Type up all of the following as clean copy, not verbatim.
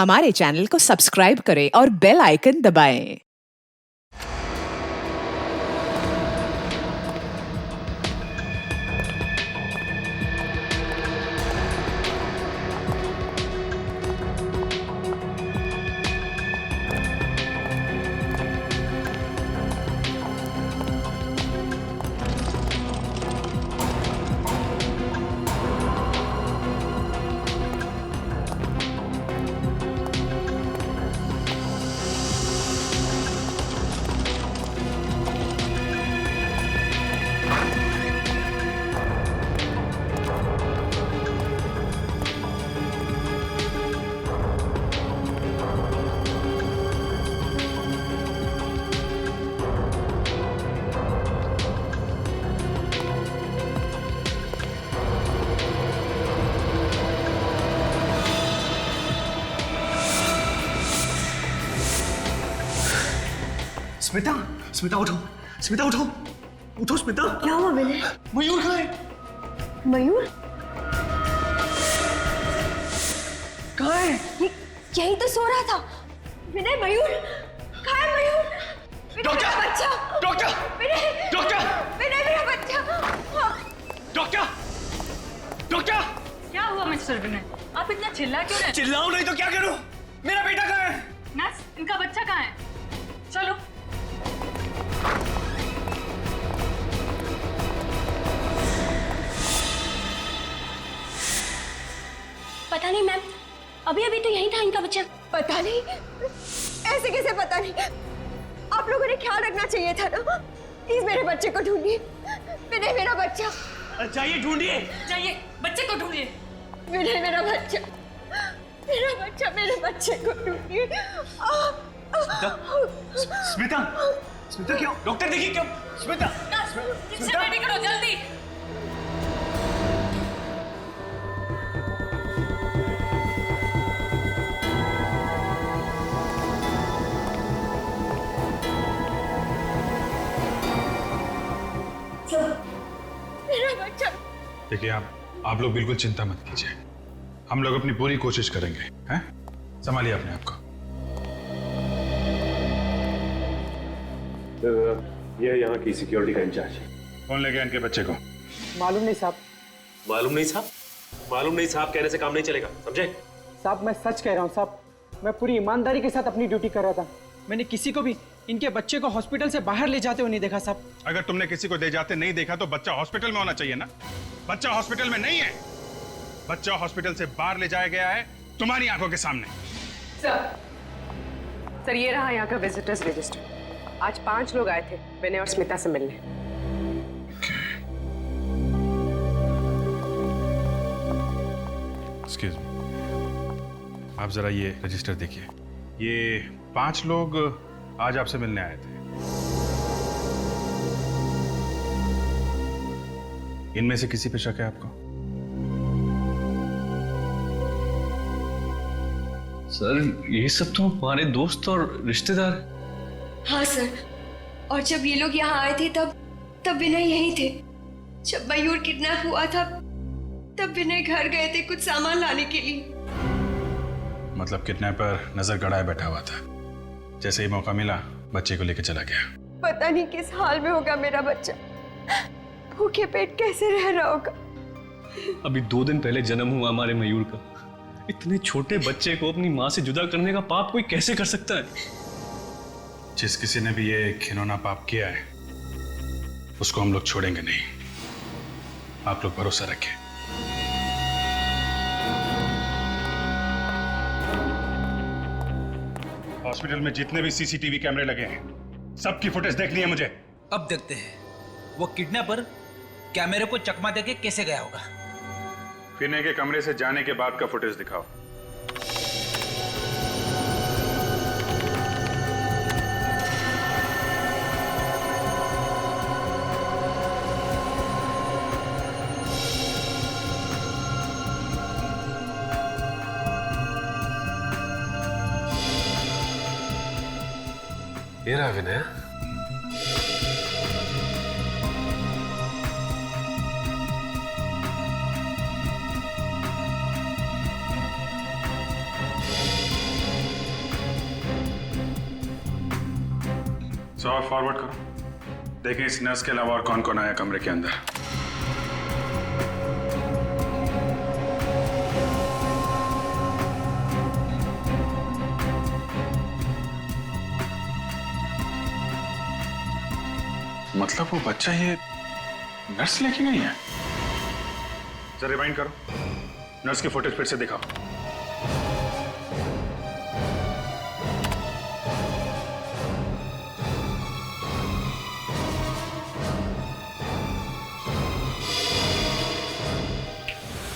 हमारे चैनल को सब्सक्राइब करें और बेल आइकन दबाएं। स्मिता, स्मिता उठो, स्मिता उठो, उठो स्मिता। क्या हुआ विनय? मयूर कहाँ है? मयूर? कहाँ है? यही तो सो रहा था। विनय, मयूर कहाँ है? मयूर, डॉक्टर! मेरा बच्चा! डॉक्टर! विनय! डॉक्टर! विनय, मेरा बच्चा! डॉक्टर! डॉक्टर! क्या हुआ मिस्टर विनय? आप इतना चिल्ला क्यों रहे? चिल्लाऊं नहीं तो क्या करूं? मेरा बेटा कहाँ है? नर्स, इनका बच्चा कहाँ है? चलो। पता नहीं मैम, अभी अभी तो यही था इनका बच्चा। पता नहीं, ऐसे कैसे पता नहीं? आप लोगों ने ख्याल रखना चाहिए था ना। प्लीज मेरे बच्चे को ढूंढिए। विनय, मेरा बच्चा! चाहिए, ढूंढिए। जाइए, बच्चे को ढूंढिए। विनय, मेरा बच्चा! मेरा बच्चा, मेरे बच्चे को ढूंढिए। स्मिता, स्मिता क्यों? डॉक्टर देखिए क्यों? स्मिता, रिक्शा रेडी करो जल्दी। मेरा बच्चा! देखिए आप लोग बिल्कुल चिंता मत कीजिए, हम लोग अपनी पूरी कोशिश करेंगे। हैं? संभालिए अपने आप को। ये यहाँ की सिक्योरिटी का इंचार्ज है। कौन ले गया इनके बच्चे को? मालूम नहीं साहब। मालूम नहीं साहब? मालूम नहीं साहब कहने से काम नहीं चलेगा, समझे? साहब मैं सच कह रहा हूँ साहब, मैं पूरी ईमानदारी के साथ अपनी ड्यूटी कर रहा था। मैंने किसी को भी इनके बच्चे को हॉस्पिटल से बाहर ले जाते हुए नहीं देखा साहब। अगर तुमने किसी को ले जाते नहीं देखा तो बच्चा हॉस्पिटल में होना चाहिए ना। बच्चा हॉस्पिटल में नहीं है, बच्चा हॉस्पिटल से बाहर ले जाया गया है तुम्हारी आंखों के सामने। सर ये रहा यहाँ का विजिटर्स रजिस्टर। आज 5 लोग आए थे विनय और स्मिता से मिलने। एक्सक्यूज मी, आप जरा ये रजिस्टर देखिए। ये 5 लोग आज आपसे मिलने आए थे। इनमें से किसी पे शक है आपको? सर ये सब तो हमारे दोस्त और रिश्तेदार। हाँ सर, और जब ये लोग यहाँ आए थे तब विनय यहीं थे। जब मयूर किडनैप हुआ था तब विनय घर गए थे कुछ सामान लाने के लिए। मतलब किडनैपर नजर गड़ाए बैठा हुआ था, जैसे ही मौका मिला बच्चे को लेकर चला गया। पता नहीं किस हाल में होगा मेरा बच्चा, भूखे पेट कैसे रह रहा होगा। अभी 2 दिन पहले जन्म हुआ हमारे मयूर का। इतने छोटे बच्चे को अपनी माँ से जुदा करने का पाप कोई कैसे कर सकता है? जिस किसी ने भी ये घिनौना पाप किया है उसको हम लोग छोड़ेंगे नहीं। आप लोग भरोसा रखें। हॉस्पिटल में जितने भी सीसीटीवी कैमरे लगे हैं सबकी फुटेज देखनी है मुझे। अब देखते हैं वो किडनैपर कैमरे को चकमा देके कैसे गया होगा। विनय के कमरे से जाने के बाद का फुटेज दिखाओ। ये रहा विनय। और फॉरवर्ड करो, देखें इस नर्स के अलावा और कौन कौन आया कमरे के अंदर। मतलब वो बच्चा ये नर्स लेके गई है? जरा रिवाइंड करो, नर्स की फुटेज फिर से दिखाओ।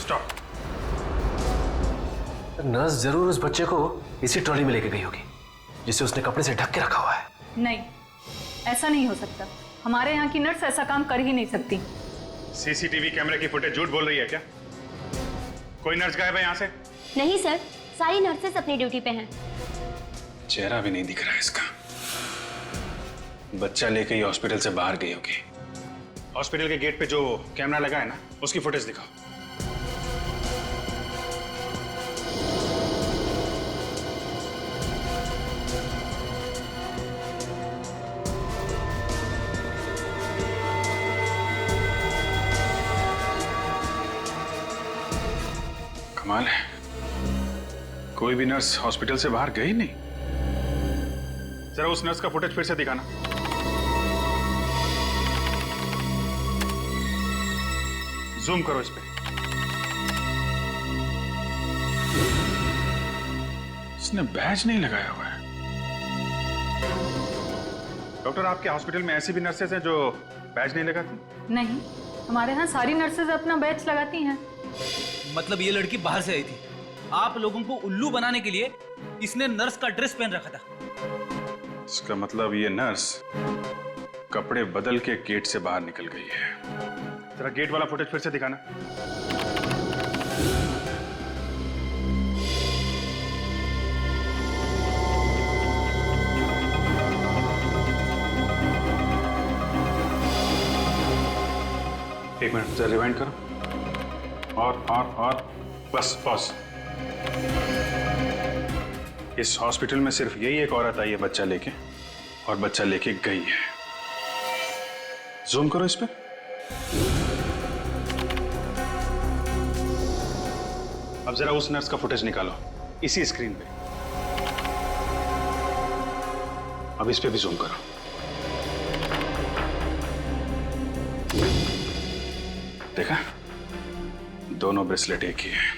स्टॉप। नर्स जरूर उस बच्चे को इसी ट्रॉली में लेके गई होगी जिसे उसने कपड़े से ढक के रखा हुआ है। नहीं, ऐसा नहीं हो सकता। हमारे यहाँ की नर्स ऐसा काम कर ही नहीं सकती। सीसीटीवी कैमरे की फुटेज झूठ बोल रही है क्या? कोई नर्स गायब है यहाँ से? नहीं सर, सारी नर्सेस अपनी ड्यूटी पे हैं। चेहरा भी नहीं दिख रहा है इसका। बच्चा लेके ही हॉस्पिटल से बाहर गई होगी। हॉस्पिटल के गेट पे जो कैमरा लगा है ना, उसकी फुटेज दिखाओ। कमाल है, कोई भी नर्स हॉस्पिटल से बाहर गई नहीं। जरा उस नर्स का फुटेज फिर से दिखाना। जूम करो इस पे। इसने बैज नहीं लगाया हुआ है। डॉक्टर, आपके हॉस्पिटल में ऐसी भी नर्सेज हैं जो बैज नहीं लगाती? नहीं, हमारे यहाँ सारी नर्सेज अपना बैच लगाती हैं। मतलब ये लड़की बाहर से आई थी, आप लोगों को उल्लू बनाने के लिए इसने नर्स का ड्रेस पहन रखा था। इसका मतलब ये नर्स कपड़े बदल के गेट से बाहर निकल गई है। जरा गेट वाला फुटेज फिर से दिखाना। एक मिनट, जरा रिवाइंड करो। और बस पॉज। इस हॉस्पिटल में सिर्फ यही एक औरत आई है बच्चा लेके, और बच्चा लेके गई है। जूम करो इस पे। अब जरा उस नर्स का फुटेज निकालो इसी स्क्रीन पे। अब इस पे भी जूम करो। देखा, दोनों ब्रेसलेट एक ही है।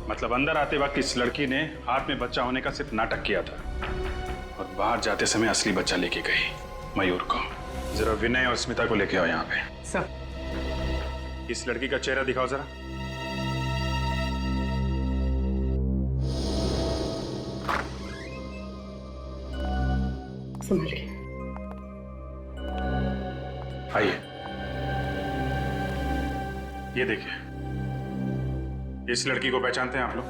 मतलब अंदर आते वक्त इस लड़की ने हाथ में बच्चा होने का सिर्फ नाटक किया था, और बाहर जाते समय असली बच्चा लेके गई मयूर को। जरा विनय और स्मिता को लेके आओ यहाँ पे। सर। इस लड़की का चेहरा दिखाओ जरा। समझ गई। आइए, ये देखिए, इस लड़की को पहचानते हैं आप लोग?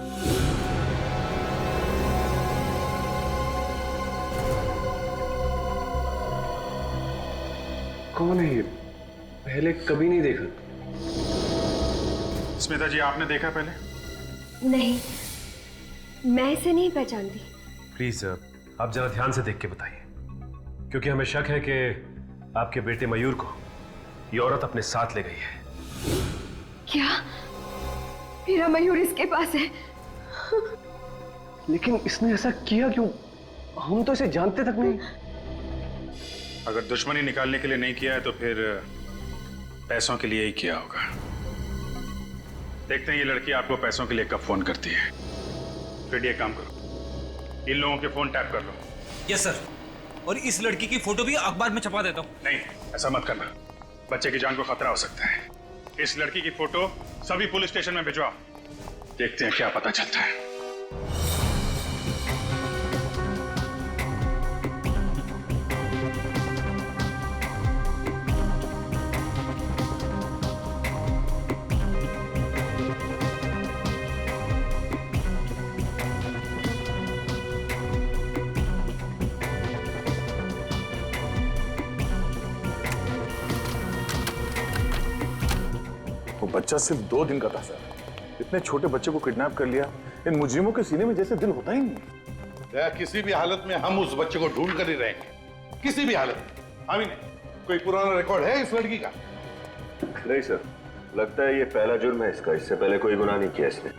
कौन है ये? पहले कभी नहीं देखा। स्मिता जी, आपने देखा पहले? नहीं, मैं इसे नहीं पहचानती। प्लीज आप जरा ध्यान से देख के बताइए, क्योंकि हमें शक है कि आपके बेटे मयूर को ये औरत अपने साथ ले गई है। क्या मेरा मयूर इसके पास है? लेकिन इसने ऐसा किया क्यों? हम तो इसे जानते तक नहीं। अगर दुश्मनी निकालने के लिए नहीं किया है तो फिर पैसों के लिए ही किया होगा। देखते हैं ये लड़की आपको पैसों के लिए कब फोन करती है। फिर ये काम करो, इन लोगों के फोन टैप कर लो। Yes sir. और इस लड़की की फोटो भी अखबार में छपा देता हूँ। नहीं, ऐसा मत करना, बच्चे की जान को खतरा हो सकता है। इस लड़की की फोटो सभी पुलिस स्टेशन में भिजवाओ, देखते हैं क्या पता चलता है। वो बच्चा सिर्फ 2 दिन का था सर। इतने छोटे बच्चे को किडनैप कर लिया। इन मुजरिमों के सीने में जैसे दिल होता ही नहीं। या किसी भी हालत में हम उस बच्चे को ढूंढ कर ही रहेंगे, किसी भी हालत में। अभी नहीं, कोई पुराना रिकॉर्ड है इस लड़की का? नहीं सर, लगता है ये पहला जुर्म है इसका, इससे पहले कोई गुनाह नहीं किया इसने।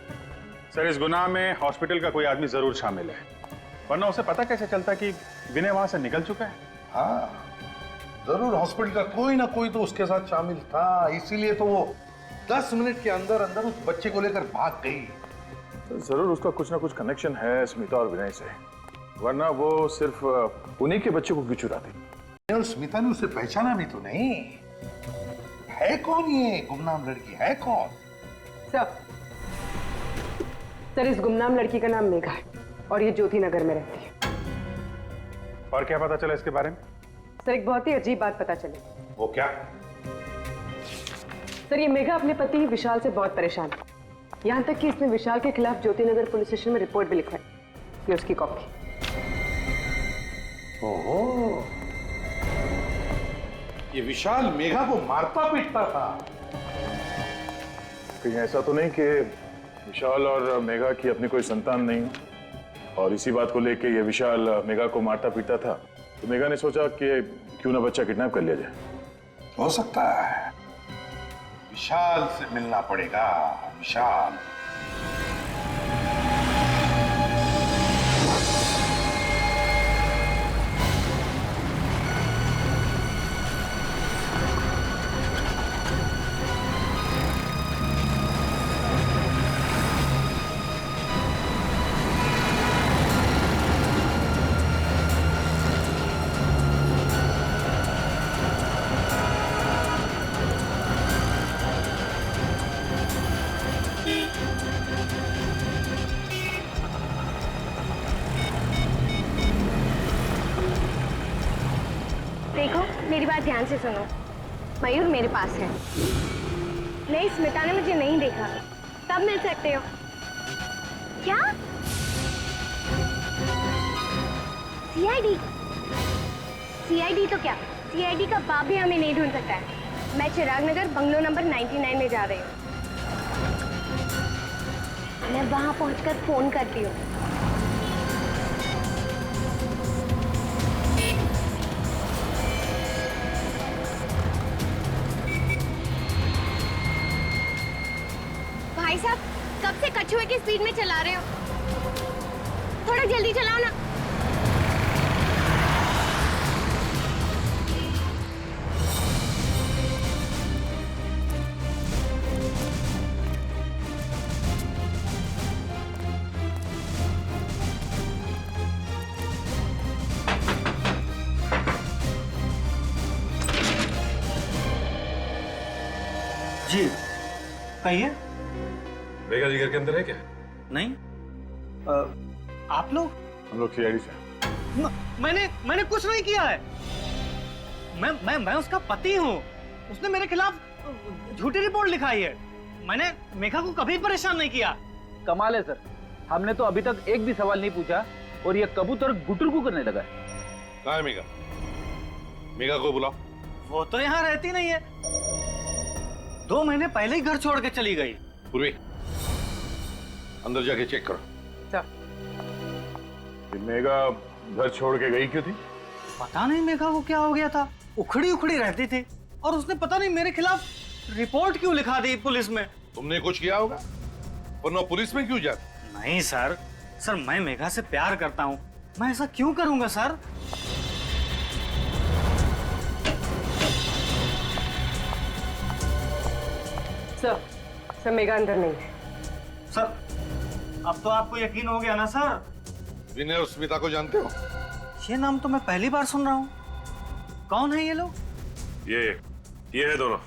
सर, इस गुनाह में हॉस्पिटल का कोई आदमी जरूर शामिल है, वरना उसे पता कैसे चलता कि विनय वहां से निकल चुका है? हाँ, जरूर हॉस्पिटल का कोई ना कोई तो उसके साथ शामिल था, इसीलिए तो वो 10 मिनट के अंदर अंदर उस बच्चे को लेकर भाग गई। जरूर उसका कुछ ना कुछ कनेक्शन है स्मिता और विनय से, वरना वो सिर्फ उन्हीं के बच्चे को क्यों चुराती? और स्मिता ने उसे पहचाना भी तो नहीं। है कौन ये गुमनाम लड़की, है कौन? सर, इस गुमनाम लड़की का नाम मेघा है और ये ज्योति नगर में रहती है। और क्या पता चला इसके बारे में? सर, एक बहुत ही अजीब बात पता चली। वो क्या? सर, ये मेघा अपने पति विशाल से बहुत परेशान है, यहाँ तक कि इसने विशाल के खिलाफ ज्योति नगर पुलिस स्टेशन में रिपोर्ट भी लिखवाई। ये उसकी कॉपी। ओहो, ये विशाल मेघा को मारता पीटता था। कहीं ऐसा तो नहीं कि विशाल और मेघा की अपनी कोई संतान नहीं और इसी बात को लेके ये विशाल मेघा को मारता पीटता था, तो मेघा ने सोचा कि क्यों ना बच्चा किडनैप कर लिया जाए? हो सकता है। विशाल से मिलना पड़ेगा, विशाल। देखो, मेरी बात ध्यान से सुनो। मयूर मेरे पास है। नहीं, स्मिता ने मुझे नहीं देखा। तब मिल सकते हो। क्या? सीआईडी? सीआईडी तो क्या? सीआईडी का बाप भी हमें नहीं ढूंढ सकता है। मैं चिराग नगर बंगलो नंबर 99 में जा रही हूँ। मैं वहां पहुंचकर फोन करती हूँ। भाई साहब, कब से कछुए की स्पीड में चला रहे हो? थोड़ा जल्दी चलाओ ना। जी कहिए। मेघा जी घर के अंदर है क्या? नहीं, आप लोग? हम लोग सीआईडी से। मैंने कुछ नहीं किया है। मैं उसका पति हूँ। उसने मेरे खिलाफ झूठी रिपोर्ट लिखाई है। मैंने मेघा को कभी परेशान नहीं किया। कमाल है सर, हमने तो अभी तक एक भी सवाल नहीं पूछा और ये कबूतर गुटुरगु करने लगा है। कहाँ है मेघा? मेघा को बुलाओ। वो तो यहाँ रहती नहीं है। 2 महीने पहले ही घर छोड़ के चली गई। पूर्वी, अंदर जाके चेक करो। मेघा घर छोड़ के गई क्यों थी? पता नहीं मेघा को क्या हो गया था। उखड़ी उखड़ी रहती थी और उसने पता नहीं मेरे खिलाफ रिपोर्ट क्यों लिखा दी पुलिस में। तुमने कुछ किया होगा, वरना पुलिस में क्यों जाती? नहीं सर, मैं मेघा से प्यार करता हूँ। मैं ऐसा क्यों करूंगा सर? सर, मेघा अंदर नहीं है। सर, अब तो आपको यकीन हो गया ना सर? विनय और स्मिता को जानते हो? ये नाम तो मैं पहली बार सुन रहा हूँ। कौन है ये लोग? ये है दोनों।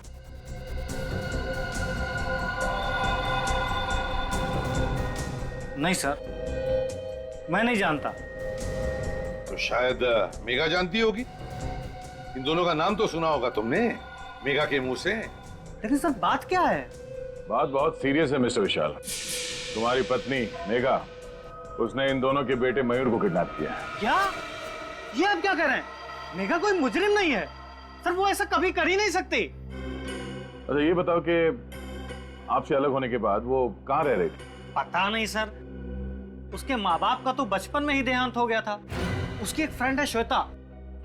नहीं सर, मैं नहीं जानता। तो शायद मेघा जानती होगी। इन दोनों का नाम तो सुना होगा तुमने मेघा के मुंह से। लेकिन सर, बात क्या है? बात बहुत सीरियस है मिस्टर विशाल। तुम्हारी पत्नी मेघा, उसने इन दोनों के बेटे मयूर को किडनैप किया है। क्या? ये आप क्या कह रहे हैं? मेघा कोई मुजरिम नहीं है सर, वो ऐसा कभी कर ही नहीं सकती। अच्छा ये बताओ कि आपसे अलग होने के बाद वो कहाँ रह रही थी? पता नहीं सर, उसके माँ बाप का तो बचपन में ही देहांत हो गया था। उसकी एक फ्रेंड है श्वेता,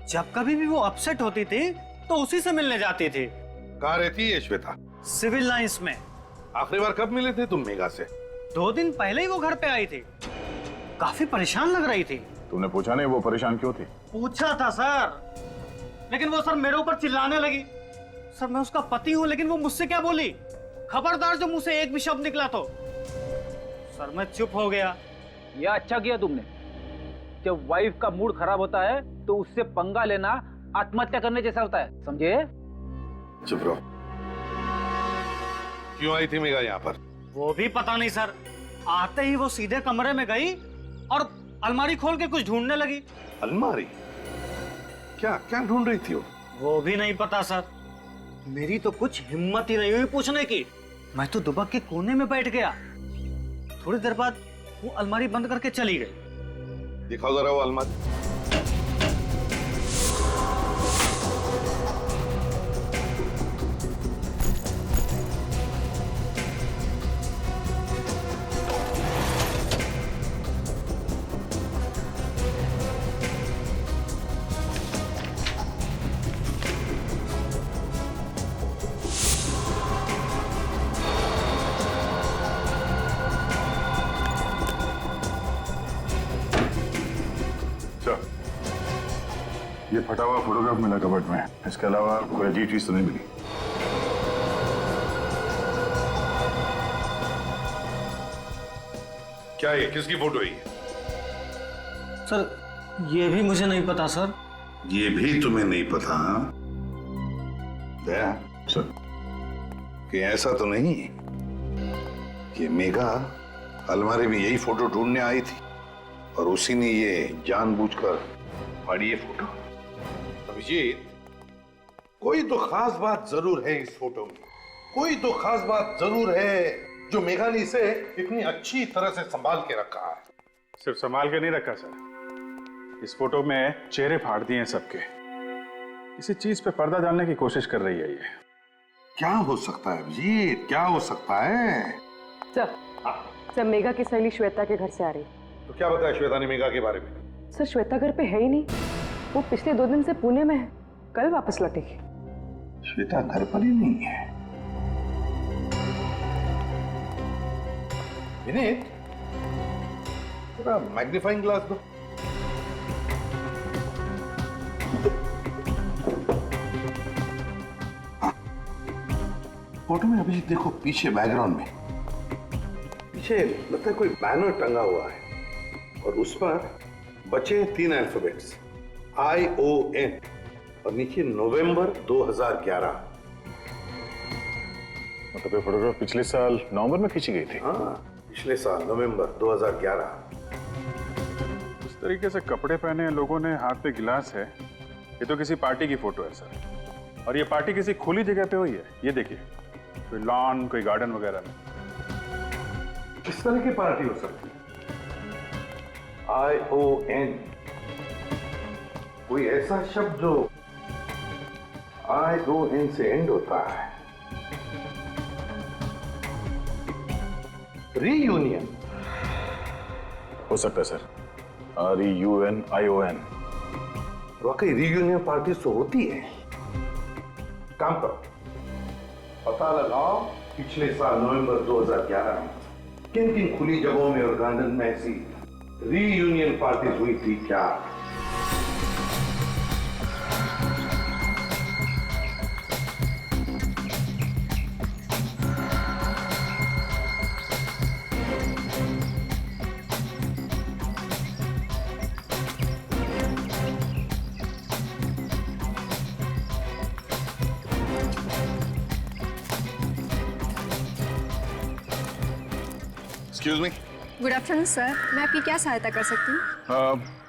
जब कभी भी वो अपसेट होती थी तो उसी से मिलने जाती थी। कहाँ रहती है श्वेता? सिविल लाइंस में। आखिरी बार कब मिले थे तुम मेघा से? 2 दिन पहले ही वो घर पे आई थी, काफी परेशान लग रही थी। तुमने पूछा नहीं वो परेशान क्यों थी? पूछा था सर, लेकिन वो सर मेरे ऊपर चिल्लाने लगी। सर मैं उसका पति हूँ, लेकिन वो मुझसे क्या बोली, खबरदार जो मुंह से एक भी शब्द निकला तो। सर मैं चुप हो गया। यह अच्छा किया तुमने। जब वाइफ का मूड खराब होता है तो उससे पंगा लेना आत्महत्या करने जैसा होता है, समझे? चुप रहो। क्यों आई थी मेघा यहाँ पर? वो भी पता नहीं सर, आते ही वो सीधे कमरे में गई और अलमारी खोल के कुछ ढूंढने लगी। अलमारी? क्या क्या ढूंढ रही थी वो भी नहीं पता सर। मेरी तो कुछ हिम्मत ही नहीं हुई पूछने की। मैं तो दुबक के कोने में बैठ गया। थोड़ी देर बाद वो अलमारी बंद करके चली गई। दिखाओ जरा वो अलमारी। ये फटा हुआ फोटोग्राफ मिला कबर्ड में, इसके अलावा कोई अजीब चीज तो नहीं मिली। क्या है? किसकी फोटो है ये? सर ये भी मुझे नहीं पता सर। ये भी तुम्हें नहीं पता? दया सर, कि ऐसा तो नहीं कि मेघा अलमारी में यही फोटो ढूंढने आई थी और उसी ने ये जानबूझकर फाड़ी ये फोटो? अभिजीत, कोई तो खास बात जरूर है इस फोटो में। कोई तो खास बात जरूर है जो मेघा ने इसे इतनी अच्छी तरह से संभाल के रखा है। सिर्फ संभाल के नहीं रखा सर, इस फोटो में चेहरे फाड़ दिए हैं सबके। किसी चीज पे पर्दा डालने की कोशिश कर रही है ये। क्या हो सकता है अभिजीत, क्या हो सकता है? सर मेघा की सहेली श्वेता के घर से आ रही। तो क्या बताया श्वेता ने मेघा के बारे में? सर श्वेता घर पे है ही नहीं, वो पिछले 2 दिन से पुणे में है, कल वापस लौटेगी। श्वेता घर पर ही नहीं है। विनीत, थोड़ा मैग्नीफाइंग ग्लास दो। फोटो में अभिजीत देखो, पीछे बैकग्राउंड में पीछे लगता है कोई बैनर टंगा हुआ है और उस पर बचे 3 अल्फाबेट्स ION और नीचे नवंबर 2011। मतलब ये फोटोग्राफ पिछले साल नवंबर में खींची गई थी? हाँ, पिछले साल नवंबर 2011। इस तरीके से कपड़े पहने लोगों ने, हाथ पे गिलास है, ये तो किसी पार्टी की फोटो है सर। और ये पार्टी किसी खुली जगह पे हुई है। ये देखिए, कोई लॉन, कोई गार्डन वगैरह में। किस तरह की पार्टी हो सकती है? ION, कोई ऐसा शब्द जो ION से एंड होता है। रीयूनियन हो सकता है सर, REUNION। वाकई रीयूनियन पार्टी तो होती है। काम करो, पता लगाओ पिछले साल नवंबर 2011 में किन किन खुली जगहों में और गार्डन में ऐसी रीयूनियन पार्टी हुई थी क्या? Excuse me. Good afternoon sir, मैं आपकी क्या सहायता कर सकती हूँ?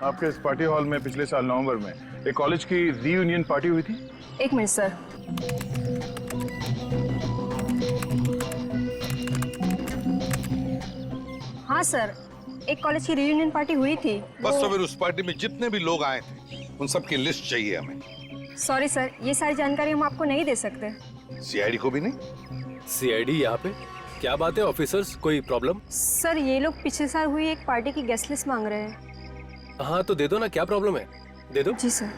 आपके इस पार्टी हॉल में पिछले साल नवंबर में एक कॉलेज की रीयूनियन पार्टी हुई थी। 1 मिनट सर। हाँ सर, एक कॉलेज की रीयूनियन पार्टी हुई थी। बस तो फिर उस पार्टी में जितने भी लोग आए थे उन सब की लिस्ट चाहिए हमें। सॉरी सर, ये सारी जानकारी हम आपको नहीं दे सकते। CID को भी नहीं? CID यहाँ पे क्या बात है ऑफिसर्स, कोई प्रॉब्लम? सर ये लोग पिछले साल हुई एक पार्टी की गेस्ट लिस्ट मांग रहे हैं। हाँ तो दे दो ना, क्या प्रॉब्लम है, दे दो। जी सर।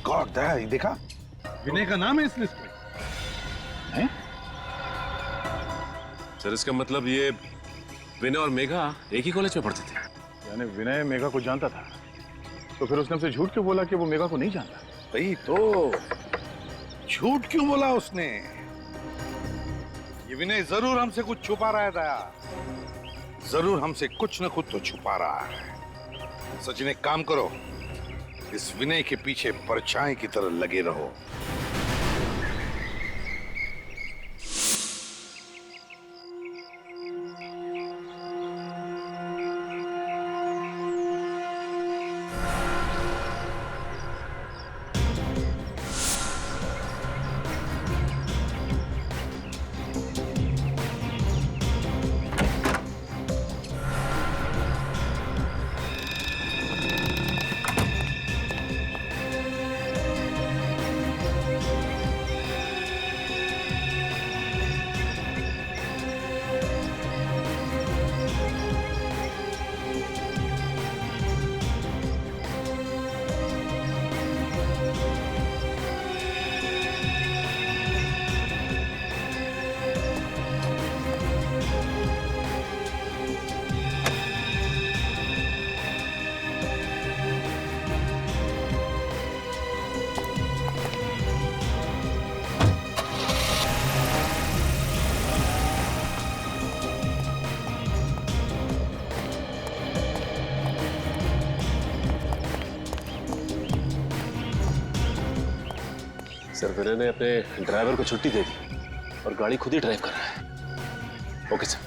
गॉड दया, ये देखा विनय का नाम है इस लिस्ट में। हैं? सर इसका मतलब ये विनय और मेघा एक ही कॉलेज में पढ़ते थे? यानी विनय मेघा को जानता था, तो फिर उसने हमसे झूठ क्यों बोला कि वो मेघा को नहीं जानता? भाई तो झूठ क्यों बोला उसने? ये विनय जरूर हमसे कुछ छुपा रहा है दया, जरूर हमसे कुछ न कुछ तो छुपा रहा है। सचिन एक काम करो, इस विनय के पीछे परछाई की तरह लगे रहो। सर विनय ने अपने ड्राइवर को छुट्टी दे दी और गाड़ी खुद ही ड्राइव कर रहा है। Okay sir.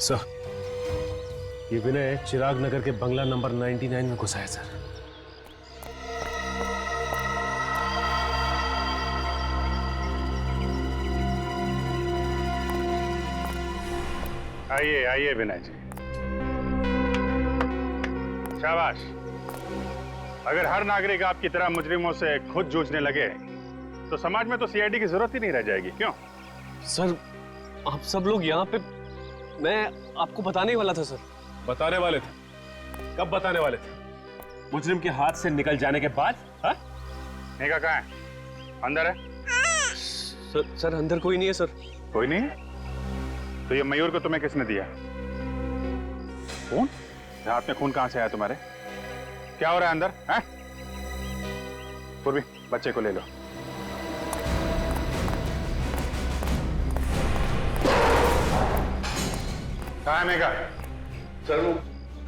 सर ये विनय चिराग नगर के बंगला नंबर 99 में घुसा है सर। आइए आइए विनय जी, शाबाश। अगर हर नागरिक आपकी तरह मुजरिमों से खुद जूझने लगे तो समाज में तो सीआईडी की जरूरत ही नहीं रह जाएगी। क्यों? सर आप सब लोग यहाँ पे, मैं आपको बताने वाला था सर। बताने वाले थे? कब बताने वाले थे? मुजरिम के हाथ से निकल जाने के बाद? हाँ? मेघा कहाँ है? अंदर है? सर अंदर कोई नहीं है सर। कोई नहीं है? तो ये मयूर को तुम्हें किसने दिया? खून? हाथ में खून कहां से आया तुम्हारे? क्या हो रहा है अंदर? हैं? पूर्वी, बच्चे को ले लो। कहाँ है मेघा? सर वो।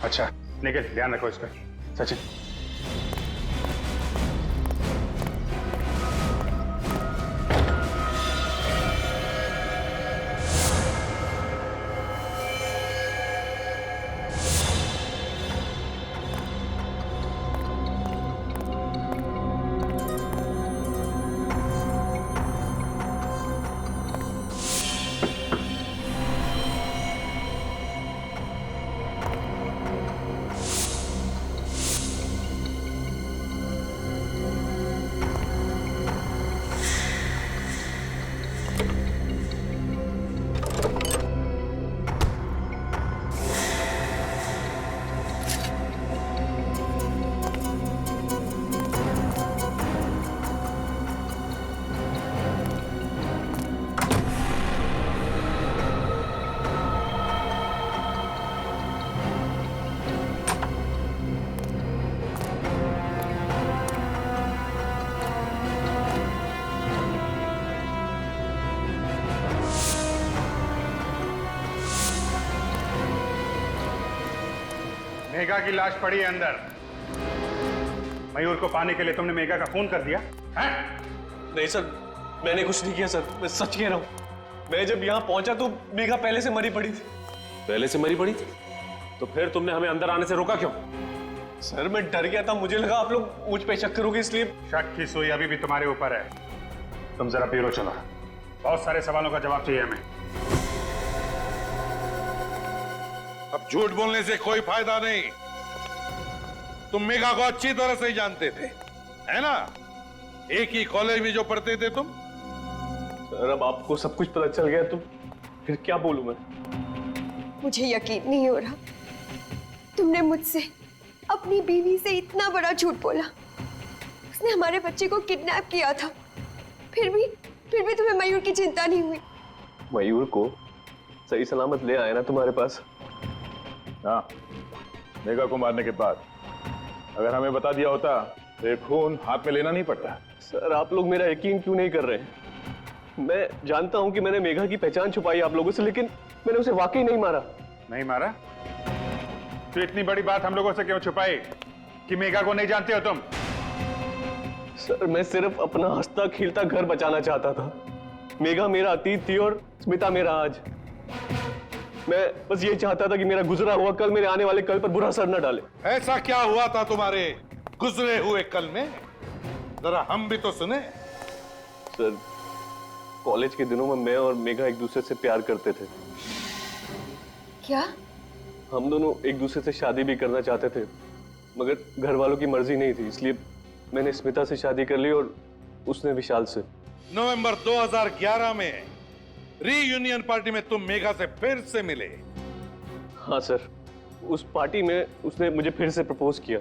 अच्छा निकल, ध्यान रखो इस पर। सचिन मेघा की लाश पड़ी है अंदर। मयूर को पाने के लिए तुमने मेघा का खून कर दिया है? नहीं सर, मैंने कुछ नहीं किया सर, मैं सच कह रहा हूँ। मैं जब यहाँ पहुंचा तो मेघा पहले से मरी पड़ी थी। पहले से मरी पड़ी थी? तो फिर तुमने हमें अंदर आने से रोका क्यों? सर मैं डर गया था, मुझे लगा आप लोग मुझ पे शक करोगे इसलिए। शक की सुई अभी भी तुम्हारे ऊपर है। तुम जरा ब्यूरो चलो, बहुत सारे सवालों का जवाब चाहिए हमें। अब झूठ बोलने से कोई फायदा नहीं। तुम मेघा को अच्छी तरह से ही जानते थे, है ना? एक ही कॉलेज में जो पढ़ते थे तुम। सर अब आपको सब कुछ पता चल गया तो फिर क्या बोलूं मैं? मुझे यकीन नहीं हो रहा, तुमने मुझसे अपनी बीवी से इतना बड़ा झूठ बोला। उसने हमारे बच्चे को किडनैप किया था, फिर भी तुम्हें मयूर की चिंता नहीं हुई। मयूर को सही सलामत ले आए ना तुम्हारे पास? हाँ, मेघा को मारने के बाद अगर हमें बता दिया होता तो ये खून हाथ में लेना नहीं पड़ता। सर आप लोग मेरा यकीन क्यों नहीं कर रहे हैं? मैं जानता हूं कि मैंने मेघा की पहचान छुपाई आप लोगों से, लेकिन मैंने उसे वाकई नहीं मारा। नहीं मारा? तो इतनी बड़ी बात हम लोगों से क्यों छुपाई कि मेघा को नहीं जानते हो तुम? सर मैं सिर्फ अपना हंसता खिलता घर बचाना चाहता था। मेघा मेरा अतीत थी और स्मिता मेरा आज। मैं बस ये चाहता था कि मेरा गुजरा हुआ कल मेरे आने वाले कल पर बुरा असर न डाले। ऐसा क्या हुआ था तुम्हारे गुजरे हुए कल में? जरा हम भी तो सुने। सर कॉलेज के दिनों में मैं और मेघा एक दूसरे से प्यार करते थे। क्या? हम दोनों एक दूसरे से शादी भी करना चाहते थे, मगर घर वालों की मर्जी नहीं थी, इसलिए मैंने स्मिता से शादी कर ली और उसने विशाल से। नवंबर 2011 में रीयूनियन पार्टी में तुम मेघा से फिर से मिले। हाँ सर, उस पार्टी में उसने मुझे फिर से प्रपोज किया,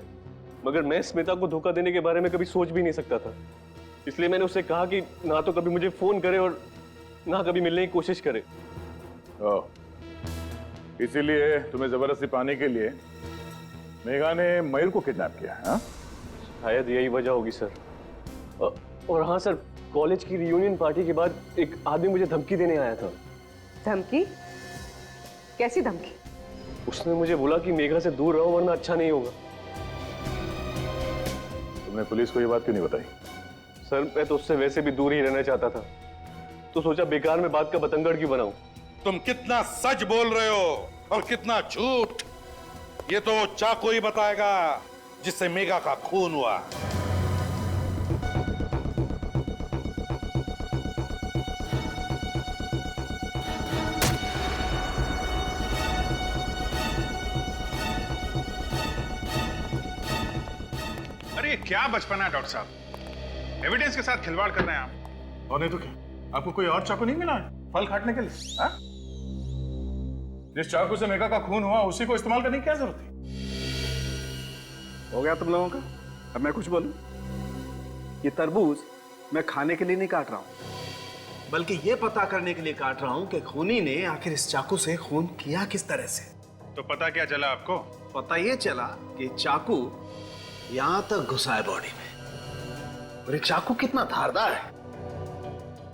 मगर मैं स्मिता को धोखा देने के बारे में कभी सोच भी नहीं सकता था। इसलिए मैंने उससे कहा कि ना तो कभी मुझे फोन करे और ना कभी मिलने की कोशिश करे। इसीलिए तुम्हें जबरदस्ती पाने के लिए मेघा ने मयूर को किडनैप किया है? शायद यही वजह होगी सर। और हाँ सर, कॉलेज की रियूनियन पार्टी के बाद एक आदमी मुझे धमकी देने आया था। धमकी? कैसी धमकी? उसने मुझे बोला कि मेघा से दूर रहो वरना अच्छा नहीं होगा। तुमने पुलिस को ये बात क्यों नहीं बताई? सर मैं तो उससे वैसे भी दूर ही रहना चाहता था, तो सोचा बेकार में बात का बतंगड़ क्यों बनाऊं। तुम कितना सच बोल रहे हो और कितना झूठ, ये तो चाकू ही बताएगा जिससे मेघा का खून हुआ। अरे क्या बचपना है डॉक्टर साहब, एविडेंस के साथ खिलवाड़ कर रहे हैं आप। और नहीं तो क्या, आपको कोई और चाकू नहीं मिला फल काटने के लिए? हाँ? जिस चाकू से मेघा का खून हुआ उसी को इस्तेमाल करने की क्या जरूरत थी? हो गया तुम लोगों का? अब मैं कुछ बोलूं? ये तरबूज मैं खाने के लिए नहीं काट रहा हूं, बल्कि ये पता करने के लिए काट रहा हूं कि खूनी ने आखिर इस चाकू से खून किया किस तरह से। तो पता क्या चला आपको? पता ये चला कि चाकू यहां तक घुसा है बॉडी में, और एक चाकू कितना धारदार है,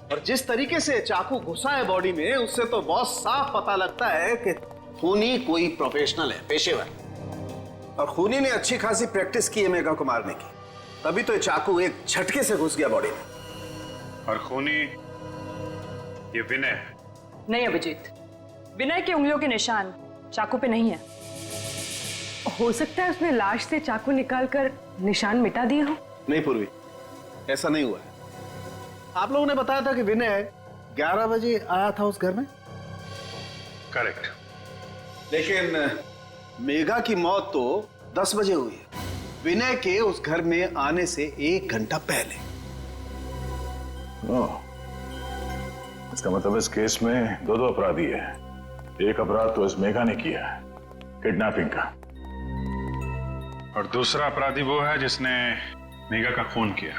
और जिस तरीके से चाकू घुसा है बॉडी में उससे तो बहुत साफ पता लगता है कि खूनी कोई प्रोफेशनल है, पेशेवर। और खूनी ने अच्छी खासी प्रैक्टिस की है मेघा को मारने की, तभी तो ये चाकू एक झटके से घुस गया बॉडी में। और खूनी ये विनय है? नहीं अभिजीत, विनय के उंगलियों के निशान चाकू पे नहीं है। हो सकता है उसने लाश से चाकू निकालकर निशान मिटा दिए हो। नहीं पूर्वी, ऐसा नहीं हुआ है। आप लोगों ने बताया था कि विनय 11 बजे आया था उस घर में। करेक्ट। लेकिन मेघा की मौत तो 10 बजे हुई है, विनय के उस घर में आने से 1 घंटा पहले। इसका मतलब इस केस में दो अपराधी है। एक अपराध तो इस मेघा ने किया है, किडनैपिंग का, और दूसरा अपराधी वो है जिसने मेघा का खून किया।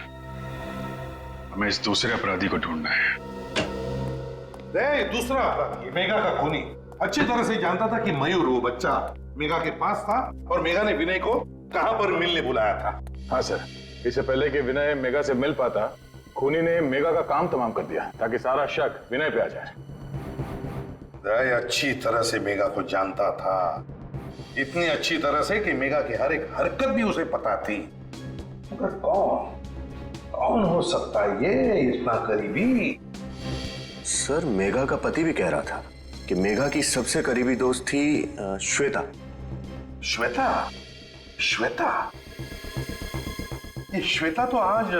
हमें इस दूसरे अपराधी को ढूंढना है। दूसरा अपराधी मेघा का खूनी अच्छी तरह से जानता था कि मयूर वो बच्चा मेघा के पास था और मेघा ने विनय को कहां पर मिलने बुलाया था। हाँ सर, इससे पहले कि विनय मेघा से मिल पाता, खूनी ने मेघा का काम तमाम कर दिया ताकि सारा शक विनय पे आ जाए। अच्छी तरह से मेघा को जानता था, इतनी अच्छी तरह से कि मेघा की हर एक हरकत भी उसे पता थी। मगर कौन हो सकता है ये इतना करीबी? सर, मेघा का पति भी कह रहा था कि मेघा की सबसे करीबी दोस्त थी श्वेता। श्वेता? श्वेता? ये श्वेता तो आज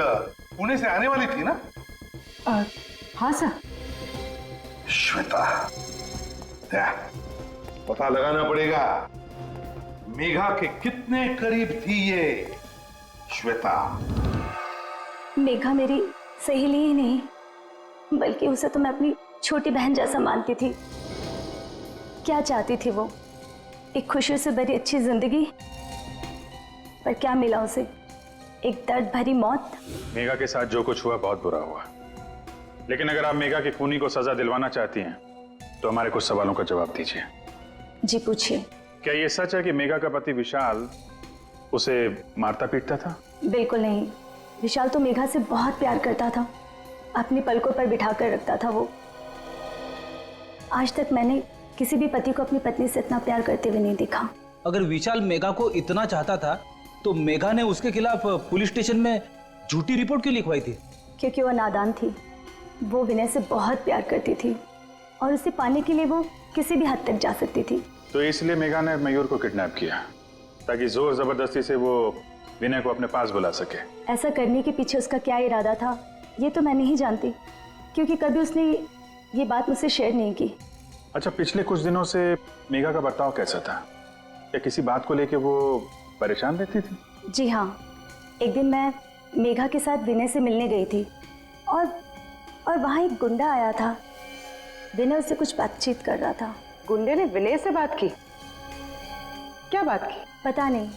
पुणे से आने वाली थी ना? हाँ सर। श्वेता, पता लगाना पड़ेगा मेघा के कितने करीब थी ये श्वेता। मेघा मेरी सहेली ही नहीं, बल्कि उसे तो मैं अपनी छोटी बहन जैसा मानती थी। क्या चाहती थी वो? एक खुशियों से भरी अच्छी जिंदगी, पर क्या मिला उसे? एक दर्द भरी मौत। मेघा के साथ जो कुछ हुआ बहुत बुरा हुआ, लेकिन अगर आप मेघा की खूनी को सजा दिलवाना चाहती हैं तो हमारे कुछ सवालों का जवाब दीजिए। जी पूछिए। क्या ये सच है कि मेघा का पति विशाल उसे मारता पीटता था? बिल्कुल नहीं। विशाल तो मेघा से बहुत प्यार करता था, अपनी पलकों पर बिठा कर रखता था वो। आज तक मैंने किसी भी पति को अपनी पत्नी से इतना प्यार करते हुए नहीं देखा। अगर विशाल मेघा को इतना चाहता था तो मेघा ने उसके खिलाफ पुलिस स्टेशन में झूठी रिपोर्ट क्यों लिखवाई थी? क्योंकि वो नादान थी। वो विनय से बहुत प्यार करती थी और उसे पाने के लिए वो किसी भी हद तक जा सकती थी। तो इसलिए मेघा ने मयूर को किडनैप किया ताकि जोर जबरदस्ती से वो विनय को अपने पास बुला सके। ऐसा करने के पीछे उसका क्या इरादा था ये तो मैं नहीं जानती, क्योंकि कभी उसने ये बात मुझसे शेयर नहीं की। अच्छा, पिछले कुछ दिनों से मेघा का बर्ताव कैसा था? क्या किसी बात को लेके वो परेशान रहती थी? जी हाँ, एक दिन मैं मेघा के साथ विनय से मिलने गई थी और वहाँ एक गुंडा आया था। विनय उससे कुछ बातचीत कर रहा था। गुंडे ने विनय से बात की? क्या बात की? पता नहीं,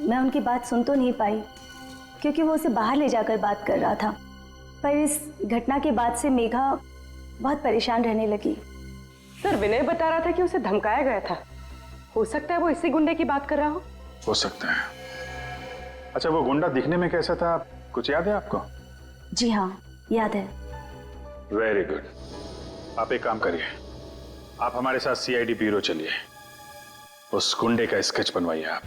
मैं उनकी बात सुन तो नहीं पाई क्योंकि वो उसे बाहर ले जाकर बात कर रहा था। पर इस घटना के बाद से मेघा बहुत परेशान रहने लगी। सर, विनय बता रहा था कि उसे धमकाया गया था। हो सकता है वो इसी गुंडे की बात कर रहा हो सकता है। अच्छा, वो गुंडा दिखने में कैसा था, कुछ याद है आपको? जी हाँ, याद है। Very good. आप एक काम करिए, आप हमारे साथ सीआईडी ब्यूरो चलिए, उस गुंडे का स्केच बनवाइए आप।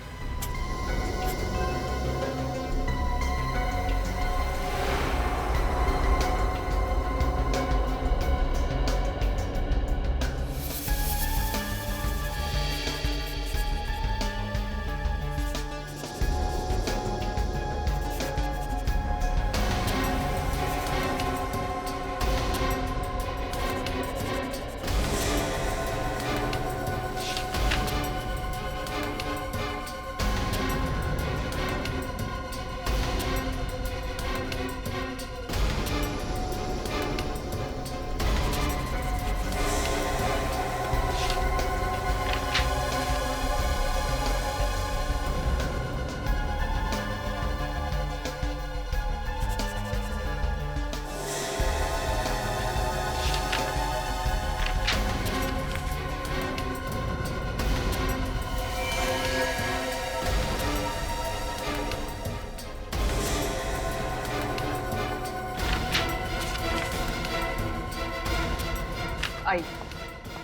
आई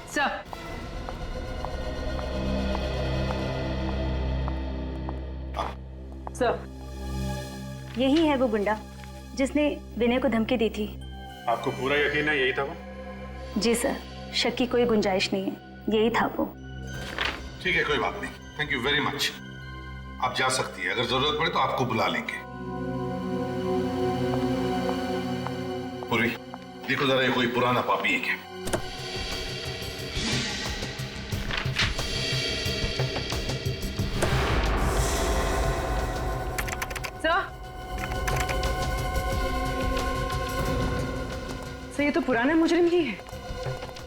सर। सर, यही है वो गुंडा जिसने विनय को धमकी दी थी। आपको पूरा यकीन है यही था वो? जी सर, शक की कोई गुंजाइश नहीं है, यही था वो। ठीक है, कोई बात नहीं। Thank you very much. आप जा सकती है, अगर जरूरत पड़े तो आपको बुला लेंगे। पूरी देखो जरा, ये कोई पुराना पापी है क्या? सर, ये तो पुराना मुजरिम ही है।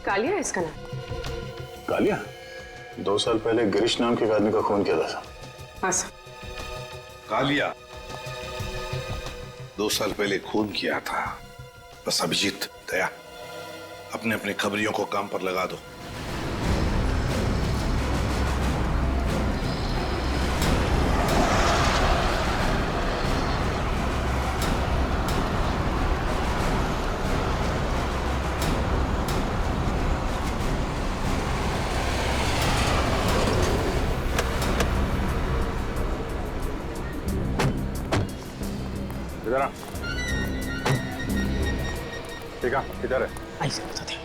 कालिया है इसका नाम। कालिया? 2 साल पहले गिरीश नाम के एक आदमी का खून किया था। हाँ सर। कालिया 2 साल पहले खून किया था। बस अभिजीत, दया, अपने अपने खबरियों को काम पर लगा दो। इधर आ। ठीक है, इधर है। ऐसे बताते हैं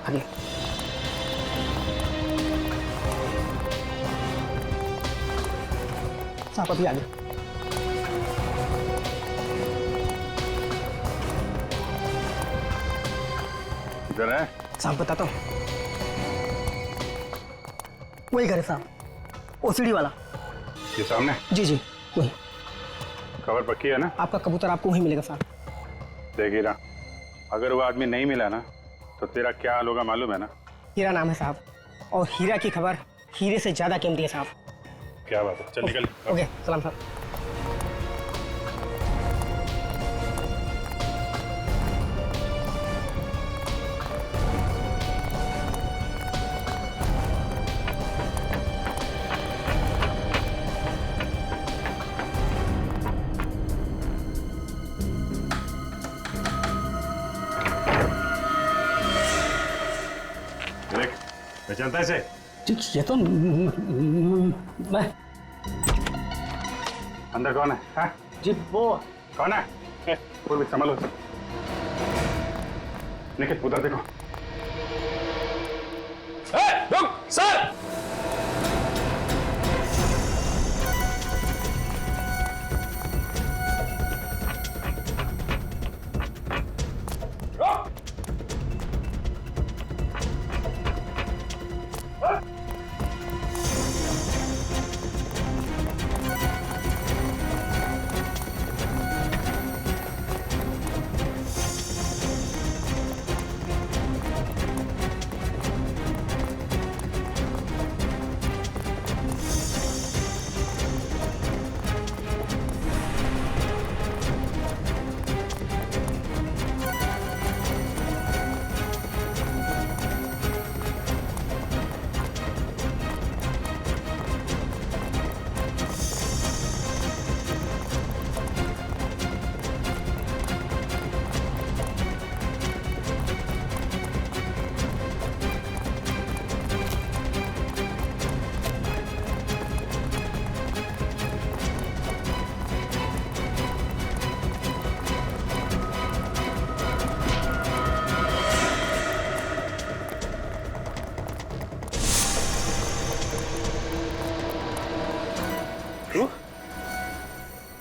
आगे। साहब अभी आगे। इधर है। साहब बताता हूँ, वही घर है साहब, ओसीडी वाला। ये सामने? जी जी वही। खबर पक्की है ना? आपका कबूतर आपको वहीं मिलेगा साहब। देख हीरा, अगर वो आदमी नहीं मिला ना तो तेरा क्या हाल होगा मालूम है ना? हीरा नाम है साहब, और हीरा की खबर हीरे से ज्यादा कीमती है साहब। क्या बात है, चल निकल। ओके सलाम साहब। देख, पहचानता है इसे? ये तो मैं। अंदर कौन है? हाँ? जी वो कौन है? पूर्वी संभालो। निखिल उधर देखो। रुक सर।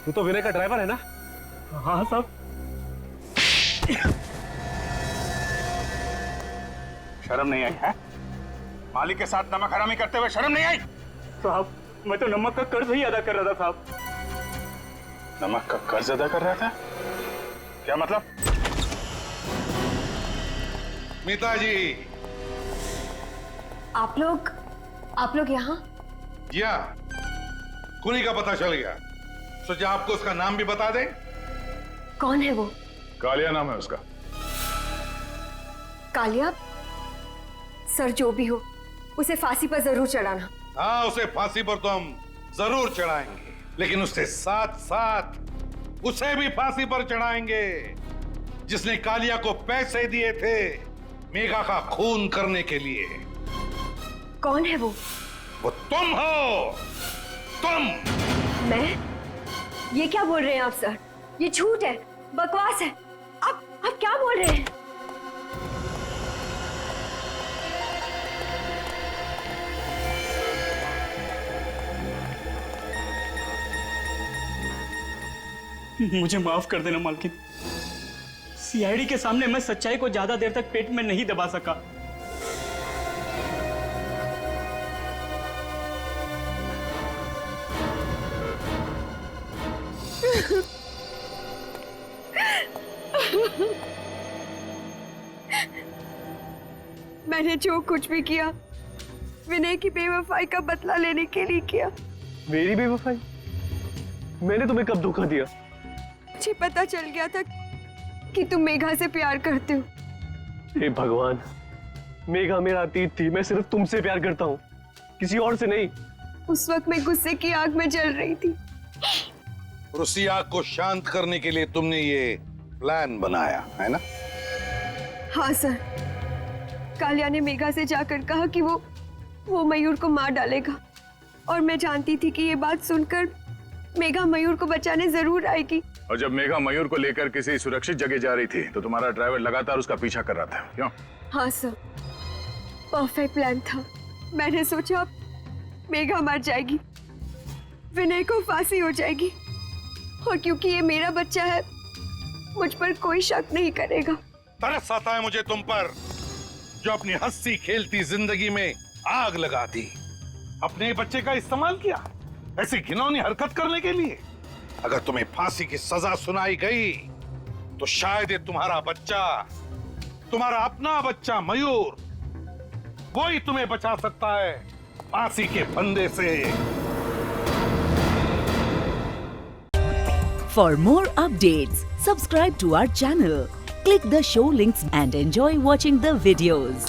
तू तो विनय का ड्राइवर है ना? हाँ साहब। शर्म नहीं आई है? मालिक के साथ नमक हरामी करते हुए शर्म नहीं आई? साहब मैं तो नमक का कर्ज ही अदा कर रहा था साहब। नमक का कर्ज अदा कर रहा था? क्या मतलब? मीता जी। आप लोग यहाँ? या कुनी का पता चल गया, सोचा आपको उसका नाम भी बता दें। कौन है वो? कालिया नाम है उसका। कालिया? सर जो भी हो उसे फांसी पर जरूर चढ़ाना। हाँ, उसे फांसी पर तो हम जरूर चढ़ाएंगे, लेकिन उसके साथ साथ उसे भी फांसी पर चढ़ाएंगे जिसने कालिया को पैसे दिए थे मेघा का खून करने के लिए। कौन है वो? वो तुम हो, तुम। मैं? ये क्या बोल रहे हैं आप सर? ये झूठ है, बकवास है। आप क्या बोल रहे हैं? मुझे माफ कर देना मालकिन। सीआईडी के सामने मैं सच्चाई को ज्यादा देर तक पेट में नहीं दबा सका। मैंने जो कुछ भी किया विनय की बेवफाई का बदला लेने के लिए किया। मेरी बेवफाई? मैंने तुम्हें कब धोखा दिया? मुझे पता चल गया था कि तुम मेघा से प्यार करते हो। हे भगवान, मेघा मेरा अतीत थी। मैं सिर्फ तुमसे प्यार करता हूँ, किसी और से नहीं। उस वक्त मैं गुस्से की आग में जल रही थी। और उसी आग को शांत करने के लिए तुमने ये प्लान बनाया है ना? हाँ सर, कालिया ने मेघा से जाकर कहा कि वो मयूर को मार डालेगा, और मैं जानती थी कि ये बात सुनकर मेघा मयूर को बचाने जरूर आएगी। और जब मेघा मयूर को लेकर किसी सुरक्षित जगह जा रही थी तो तुम्हारा ड्राइवर लगातार उसका पीछा कर रहा था, क्यों? हाँ सर, परफेक्ट प्लान था। मैंने सोचा मेघा मर जाएगी, विनय को फांसी हो जाएगी, और क्योंकि ये मेरा बच्चा है मुझ पर कोई शक नहीं करेगा। तरस आता है मुझे तुम पर, जो अपनी हंसी खेलती जिंदगी में आग लगा दी। अपने बच्चे का इस्तेमाल किया ऐसी घिनौनी हरकत करने के लिए। अगर तुम्हें फांसी की सजा सुनाई गई तो शायद ये तुम्हारा बच्चा, तुम्हारा अपना बच्चा मयूर, वो ही तुम्हें बचा सकता है फांसी के फंदे से। For more updates, subscribe to our channel, click the show links and enjoy watching the videos.